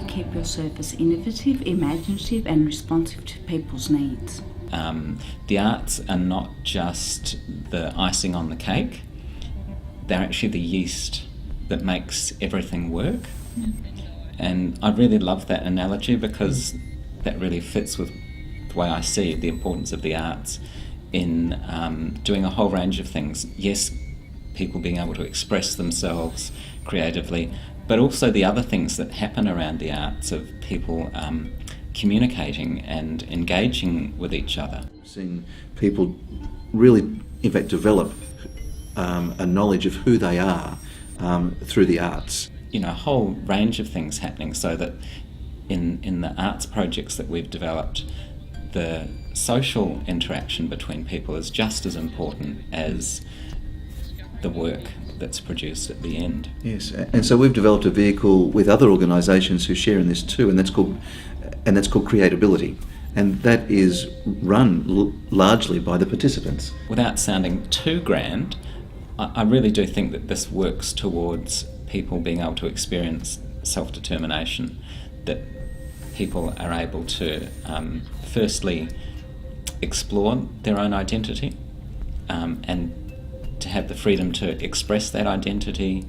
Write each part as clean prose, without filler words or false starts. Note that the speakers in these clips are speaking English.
you keep your service innovative, imaginative and responsive to people's needs? The arts are not just the icing on the cake, they're actually the yeast that makes everything work. And I really love that analogy because that really fits with the way I see the importance of the arts in doing a whole range of things. Yes, people being able to express themselves creatively, but also the other things that happen around the arts of people communicating and engaging with each other. Seeing people really, in fact, develop a knowledge of who they are through the arts. You know, a whole range of things happening, so that in the arts projects that we've developed, the social interaction between people is just as important as the work that's produced at the end. Yes, and so we've developed a vehicle with other organisations who share in this too, and that's called Creatability, and that is run largely by the participants. Without sounding too grand, I really do think that this works towards people being able to experience self-determination, that people are able to firstly explore their own identity and to have the freedom to express that identity,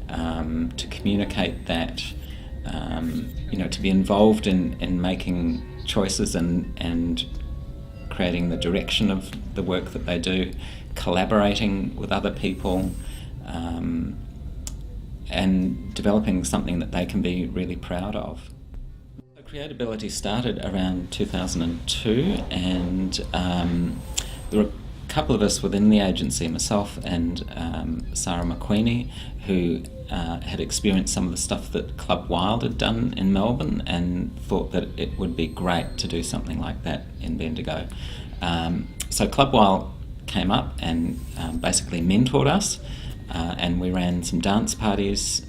to communicate that, to be involved in making choices and creating the direction of the work that they do, collaborating with other people, and developing something that they can be really proud of. So Creatability started around 2002, and there were a couple of us within the agency, myself and Sarah McQueenie, who had experienced some of the stuff that Club Wild had done in Melbourne and thought that it would be great to do something like that in Bendigo. So Club Wild came up and basically mentored us, and we ran some dance parties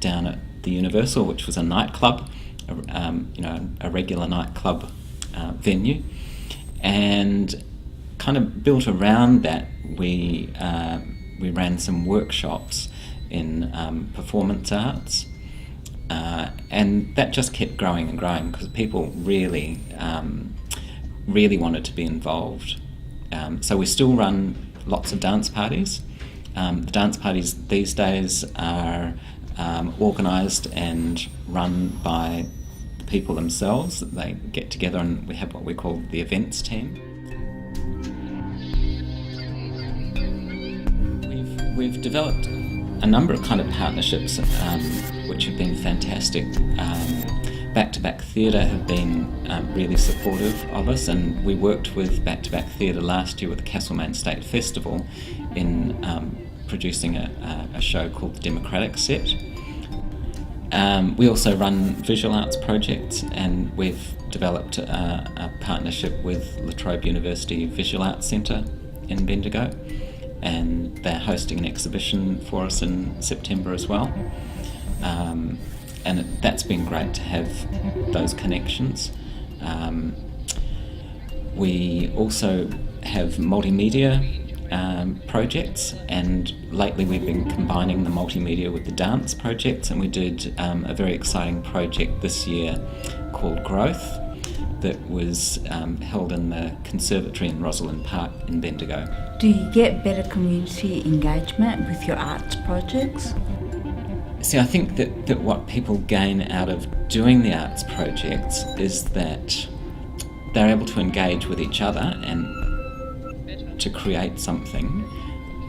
down at the Universal, which was a nightclub, a regular nightclub venue, and kind of built around that. We ran some workshops in performance arts, and that just kept growing and growing because people really wanted to be involved. So we still run lots of dance parties. The dance parties these days are organised and run by the people themselves. They get together and we have what we call the events team. We've developed a number of kind of partnerships which have been fantastic. Back to Back Theatre have been really supportive of us, and we worked with Back to Back Theatre last year with the Castlemaine State Festival in producing a show called The Democratic Set. We also run visual arts projects, and we've developed a partnership with La Trobe University Visual Arts Centre in Bendigo, and they're hosting an exhibition for us in September as well. And that's been great to have those connections. We also have multimedia projects, and lately we've been combining the multimedia with the dance projects, and we did a very exciting project this year called Growth that was held in the Conservatory in Rosalind Park in Bendigo. Do you get better community engagement with your arts projects? See, I think that what people gain out of doing the arts projects is that they're able to engage with each other and to create something,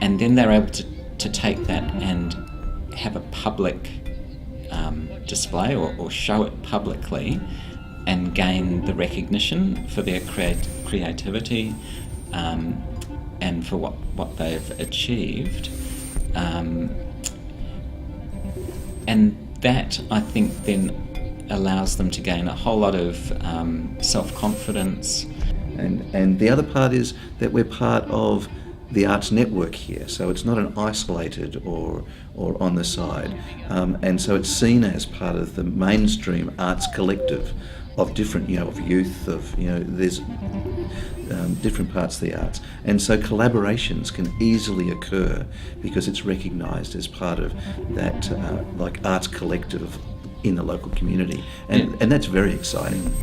and then they're able to take that and have a public display or show it publicly and gain the recognition for their creativity and for what they've achieved. And that, I think, then allows them to gain a whole lot of self-confidence. And the other part is that we're part of the arts network here, so it's not an isolated or on the side, and so it's seen as part of the mainstream arts collective of different, of youth, there's different parts of the arts, and so collaborations can easily occur because it's recognised as part of that arts collective in the local community, and that's very exciting.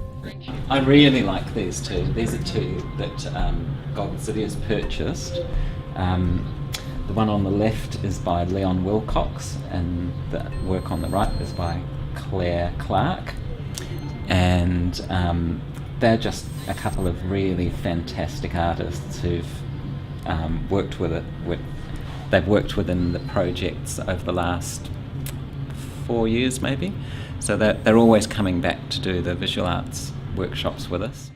I really like these two. These are two that Golden City has purchased. The one on the left is by Leon Wilcox, and the work on the right is by Claire Clark. And they're just a couple of really fantastic artists who've worked with it. They've worked within the projects over the last 4 years, maybe. So they're always coming back to do the visual arts workshops with us.